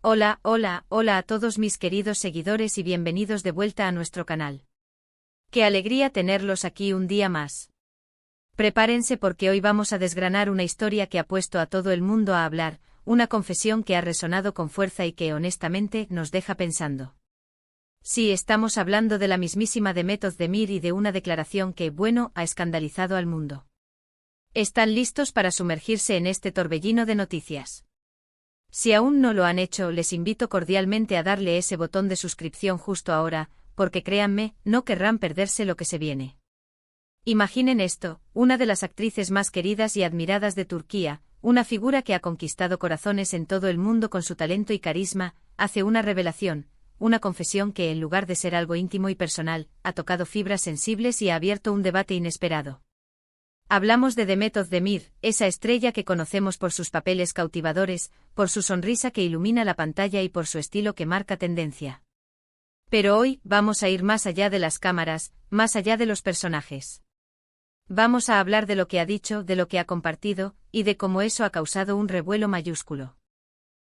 Hola, hola, hola a todos mis queridos seguidores y bienvenidos de vuelta a nuestro canal. Qué alegría tenerlos aquí un día más. Prepárense porque hoy vamos a desgranar una historia que ha puesto a todo el mundo a hablar, una confesión que ha resonado con fuerza y que honestamente nos deja pensando. Sí, estamos hablando de la mismísima Demet Özdemir y de una declaración que, bueno, ha escandalizado al mundo. ¿Están listos para sumergirse en este torbellino de noticias? Si aún no lo han hecho, les invito cordialmente a darle ese botón de suscripción justo ahora, porque créanme, no querrán perderse lo que se viene. Imaginen esto, una de las actrices más queridas y admiradas de Turquía, una figura que ha conquistado corazones en todo el mundo con su talento y carisma, hace una revelación, una confesión que en lugar de ser algo íntimo y personal, ha tocado fibras sensibles y ha abierto un debate inesperado. Hablamos de Demet Özdemir, esa estrella que conocemos por sus papeles cautivadores, por su sonrisa que ilumina la pantalla y por su estilo que marca tendencia. Pero hoy vamos a ir más allá de las cámaras, más allá de los personajes. Vamos a hablar de lo que ha dicho, de lo que ha compartido, y de cómo eso ha causado un revuelo mayúsculo.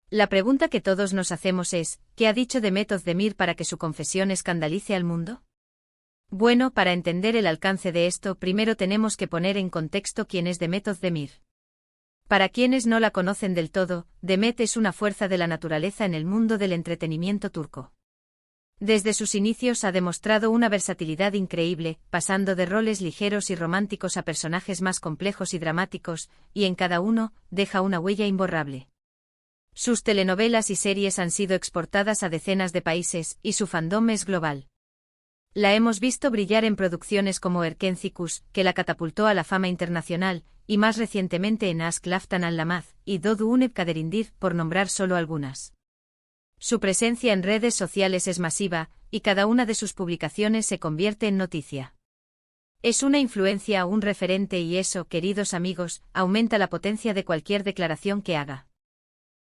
La pregunta que todos nos hacemos es, ¿qué ha dicho Demet Özdemir para que su confesión escandalice al mundo? Bueno, para entender el alcance de esto, primero tenemos que poner en contexto quién es Demet Özdemir. Para quienes no la conocen del todo, Demet es una fuerza de la naturaleza en el mundo del entretenimiento turco. Desde sus inicios ha demostrado una versatilidad increíble, pasando de roles ligeros y románticos a personajes más complejos y dramáticos, y en cada uno, deja una huella imborrable. Sus telenovelas y series han sido exportadas a decenas de países, y su fandom es global. La hemos visto brillar en producciones como Erken Cikus, que la catapultó a la fama internacional, y más recientemente en Aşk Laftan Anlamaz, y Doğu Unep Kaderindir, por nombrar solo algunas. Su presencia en redes sociales es masiva, y cada una de sus publicaciones se convierte en noticia. Es una influencia, un referente y eso, queridos amigos, aumenta la potencia de cualquier declaración que haga.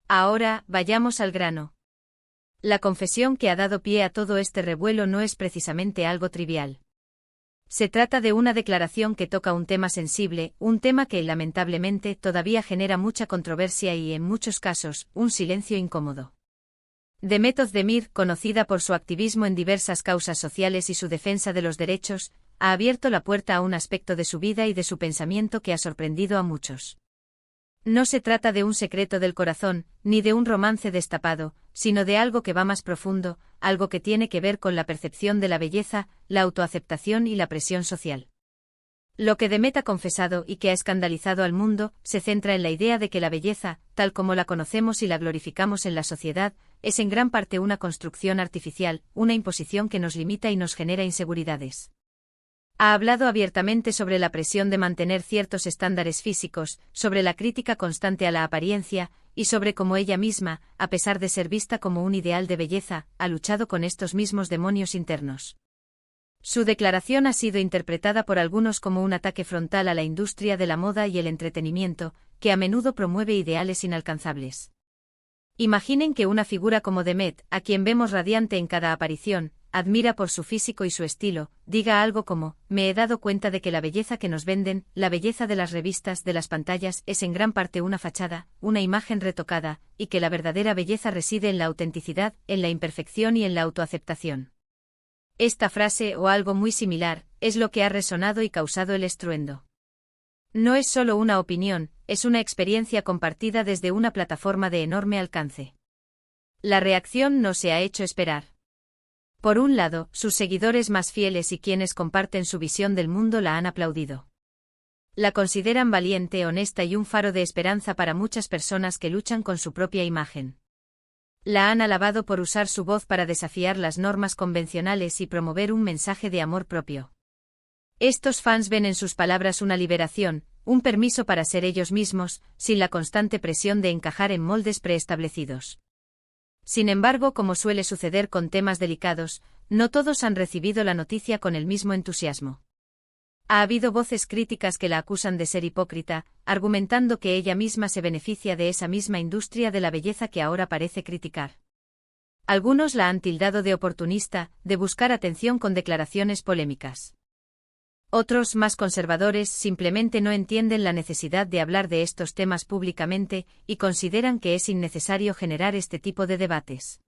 Ahora, vayamos al grano. La confesión que ha dado pie a todo este revuelo no es precisamente algo trivial. Se trata de una declaración que toca un tema sensible, un tema que, lamentablemente, todavía genera mucha controversia y, en muchos casos, un silencio incómodo. Demet Özdemir, conocida por su activismo en diversas causas sociales y su defensa de los derechos, ha abierto la puerta a un aspecto de su vida y de su pensamiento que ha sorprendido a muchos. No se trata de un secreto del corazón, ni de un romance destapado, sino de algo que va más profundo, algo que tiene que ver con la percepción de la belleza, la autoaceptación y la presión social. Lo que Demet ha confesado y que ha escandalizado al mundo, se centra en la idea de que la belleza, tal como la conocemos y la glorificamos en la sociedad, es en gran parte una construcción artificial, una imposición que nos limita y nos genera inseguridades. Ha hablado abiertamente sobre la presión de mantener ciertos estándares físicos, sobre la crítica constante a la apariencia, y sobre cómo ella misma, a pesar de ser vista como un ideal de belleza, ha luchado con estos mismos demonios internos. Su declaración ha sido interpretada por algunos como un ataque frontal a la industria de la moda y el entretenimiento, que a menudo promueve ideales inalcanzables. Imaginen que una figura como Demet, a quien vemos radiante en cada aparición, admira por su físico y su estilo, diga algo como, me he dado cuenta de que la belleza que nos venden, la belleza de las revistas, de las pantallas, es en gran parte una fachada, una imagen retocada, y que la verdadera belleza reside en la autenticidad, en la imperfección y en la autoaceptación. Esta frase, o algo muy similar, es lo que ha resonado y causado el estruendo. No es solo una opinión, es una experiencia compartida desde una plataforma de enorme alcance. La reacción no se ha hecho esperar. Por un lado, sus seguidores más fieles y quienes comparten su visión del mundo la han aplaudido. La consideran valiente, honesta y un faro de esperanza para muchas personas que luchan con su propia imagen. La han alabado por usar su voz para desafiar las normas convencionales y promover un mensaje de amor propio. Estos fans ven en sus palabras una liberación, un permiso para ser ellos mismos, sin la constante presión de encajar en moldes preestablecidos. Sin embargo, como suele suceder con temas delicados, no todos han recibido la noticia con el mismo entusiasmo. Ha habido voces críticas que la acusan de ser hipócrita, argumentando que ella misma se beneficia de esa misma industria de la belleza que ahora parece criticar. Algunos la han tildado de oportunista, de buscar atención con declaraciones polémicas. Otros, más conservadores, simplemente no entienden la necesidad de hablar de estos temas públicamente y consideran que es innecesario generar este tipo de debates.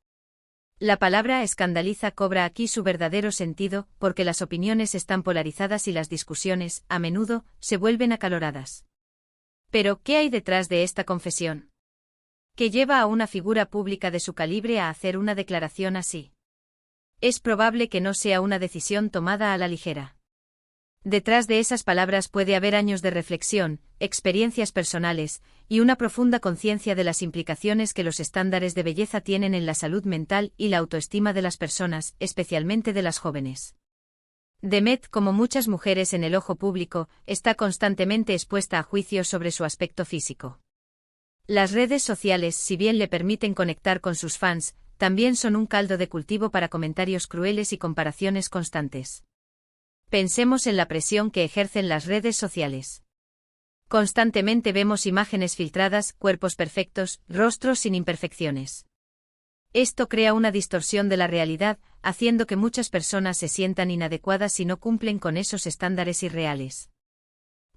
La palabra escandaliza cobra aquí su verdadero sentido porque las opiniones están polarizadas y las discusiones, a menudo, se vuelven acaloradas. Pero, ¿qué hay detrás de esta confesión? ¿Qué lleva a una figura pública de su calibre a hacer una declaración así? Es probable que no sea una decisión tomada a la ligera. Detrás de esas palabras puede haber años de reflexión, experiencias personales, y una profunda conciencia de las implicaciones que los estándares de belleza tienen en la salud mental y la autoestima de las personas, especialmente de las jóvenes. Demet, como muchas mujeres en el ojo público, está constantemente expuesta a juicios sobre su aspecto físico. Las redes sociales, si bien le permiten conectar con sus fans, también son un caldo de cultivo para comentarios crueles y comparaciones constantes. Pensemos en la presión que ejercen las redes sociales. Constantemente vemos imágenes filtradas, cuerpos perfectos, rostros sin imperfecciones. Esto crea una distorsión de la realidad, haciendo que muchas personas se sientan inadecuadas si no cumplen con esos estándares irreales.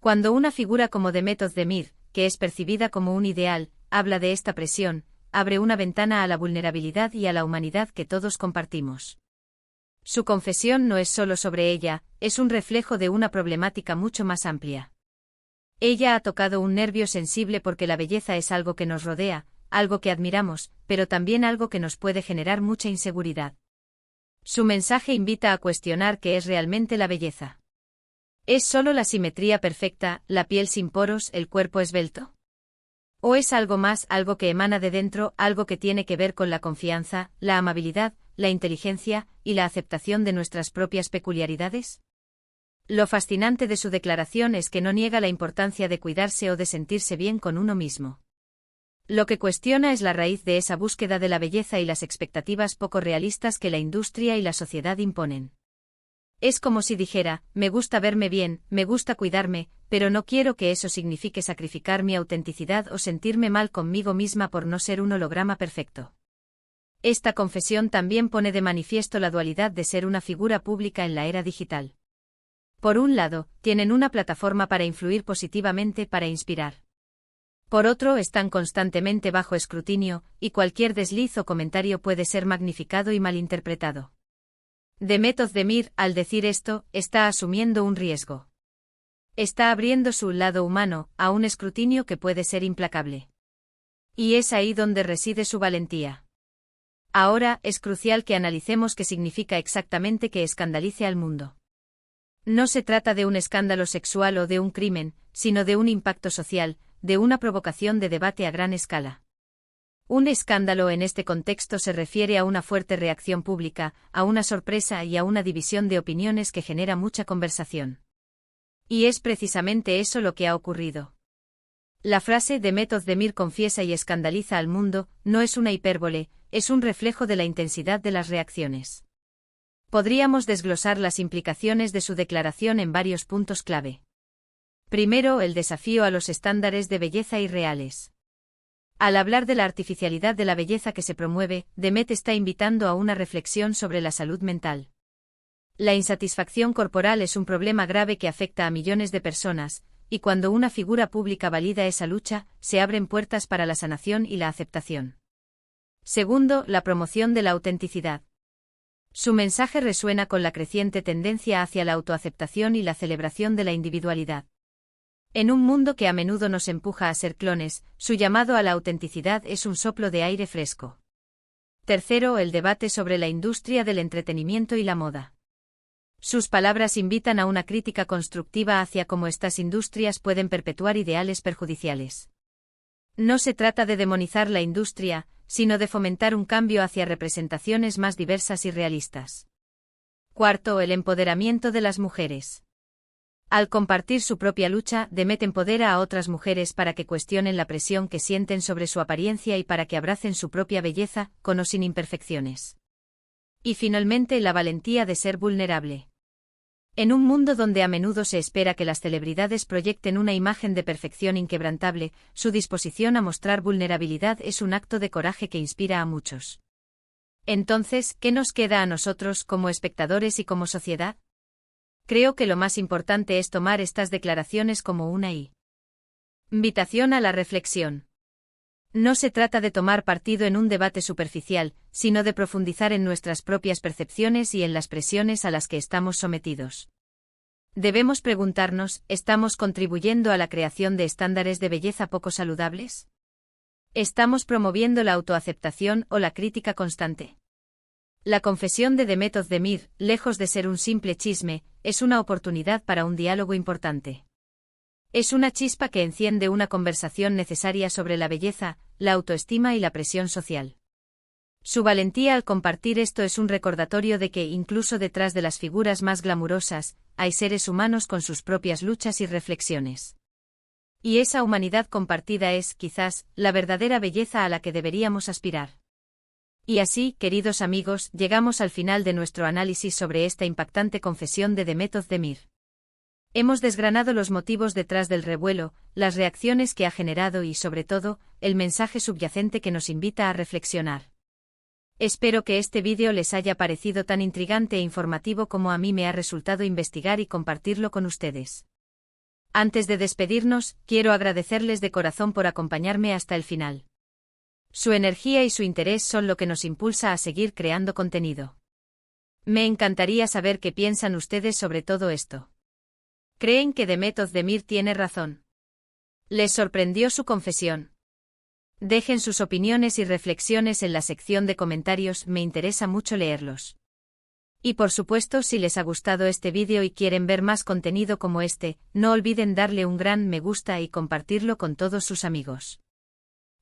Cuando una figura como Demet Özdemir, que es percibida como un ideal, habla de esta presión, abre una ventana a la vulnerabilidad y a la humanidad que todos compartimos. Su confesión no es solo sobre ella, es un reflejo de una problemática mucho más amplia. Ella ha tocado un nervio sensible porque la belleza es algo que nos rodea, algo que admiramos, pero también algo que nos puede generar mucha inseguridad. Su mensaje invita a cuestionar qué es realmente la belleza. ¿Es solo la simetría perfecta, la piel sin poros, el cuerpo esbelto? ¿O es algo más, algo que emana de dentro, algo que tiene que ver con la confianza, la amabilidad, la inteligencia y la aceptación de nuestras propias peculiaridades? Lo fascinante de su declaración es que no niega la importancia de cuidarse o de sentirse bien con uno mismo. Lo que cuestiona es la raíz de esa búsqueda de la belleza y las expectativas poco realistas que la industria y la sociedad imponen. Es como si dijera, me gusta verme bien, me gusta cuidarme, pero no quiero que eso signifique sacrificar mi autenticidad o sentirme mal conmigo misma por no ser un holograma perfecto. Esta confesión también pone de manifiesto la dualidad de ser una figura pública en la era digital. Por un lado, tienen una plataforma para influir positivamente, para inspirar. Por otro, están constantemente bajo escrutinio, y cualquier desliz o comentario puede ser magnificado y malinterpretado. Demet Özdemir, al decir esto, está asumiendo un riesgo. Está abriendo su lado humano a un escrutinio que puede ser implacable. Y es ahí donde reside su valentía. Ahora, es crucial que analicemos qué significa exactamente que escandalice al mundo. No se trata de un escándalo sexual o de un crimen, sino de un impacto social, de una provocación de debate a gran escala. Un escándalo en este contexto se refiere a una fuerte reacción pública, a una sorpresa y a una división de opiniones que genera mucha conversación. Y es precisamente eso lo que ha ocurrido. La frase Demet Özdemir confiesa y escandaliza al mundo no es una hipérbole, es un reflejo de la intensidad de las reacciones. Podríamos desglosar las implicaciones de su declaración en varios puntos clave. Primero, el desafío a los estándares de belleza irreales. Al hablar de la artificialidad de la belleza que se promueve, Demet está invitando a una reflexión sobre la salud mental. La insatisfacción corporal es un problema grave que afecta a millones de personas, y cuando una figura pública valida esa lucha, se abren puertas para la sanación y la aceptación. Segundo, la promoción de la autenticidad. Su mensaje resuena con la creciente tendencia hacia la autoaceptación y la celebración de la individualidad. En un mundo que a menudo nos empuja a ser clones, su llamado a la autenticidad es un soplo de aire fresco. Tercero, el debate sobre la industria del entretenimiento y la moda. Sus palabras invitan a una crítica constructiva hacia cómo estas industrias pueden perpetuar ideales perjudiciales. No se trata de demonizar la industria, sino de fomentar un cambio hacia representaciones más diversas y realistas. Cuarto, el empoderamiento de las mujeres. Al compartir su propia lucha, Demet empodera a otras mujeres para que cuestionen la presión que sienten sobre su apariencia y para que abracen su propia belleza, con o sin imperfecciones. Y finalmente, la valentía de ser vulnerable. En un mundo donde a menudo se espera que las celebridades proyecten una imagen de perfección inquebrantable, su disposición a mostrar vulnerabilidad es un acto de coraje que inspira a muchos. Entonces, ¿qué nos queda a nosotros como espectadores y como sociedad? Creo que lo más importante es tomar estas declaraciones como una invitación a la reflexión. No se trata de tomar partido en un debate superficial, sino de profundizar en nuestras propias percepciones y en las presiones a las que estamos sometidos. Debemos preguntarnos, ¿estamos contribuyendo a la creación de estándares de belleza poco saludables? ¿Estamos promoviendo la autoaceptación o la crítica constante? La confesión de Demet Özdemir, lejos de ser un simple chisme, es una oportunidad para un diálogo importante. Es una chispa que enciende una conversación necesaria sobre la belleza, la autoestima y la presión social. Su valentía al compartir esto es un recordatorio de que, incluso detrás de las figuras más glamurosas, hay seres humanos con sus propias luchas y reflexiones. Y esa humanidad compartida es, quizás, la verdadera belleza a la que deberíamos aspirar. Y así, queridos amigos, llegamos al final de nuestro análisis sobre esta impactante confesión de Demet Özdemir. Hemos desgranado los motivos detrás del revuelo, las reacciones que ha generado y, sobre todo, el mensaje subyacente que nos invita a reflexionar. Espero que este vídeo les haya parecido tan intrigante e informativo como a mí me ha resultado investigar y compartirlo con ustedes. Antes de despedirnos, quiero agradecerles de corazón por acompañarme hasta el final. Su energía y su interés son lo que nos impulsa a seguir creando contenido. Me encantaría saber qué piensan ustedes sobre todo esto. ¿Creen que Demet Özdemir tiene razón? ¿Les sorprendió su confesión? Dejen sus opiniones y reflexiones en la sección de comentarios, me interesa mucho leerlos. Y por supuesto, si les ha gustado este vídeo y quieren ver más contenido como este, no olviden darle un gran me gusta y compartirlo con todos sus amigos.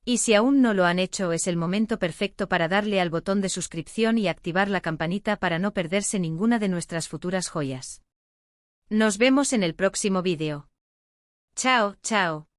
Y si aún no lo han hecho, es el momento perfecto para darle al botón de suscripción y activar la campanita para no perderse ninguna de nuestras futuras joyas. Nos vemos en el próximo vídeo. Chao, chao.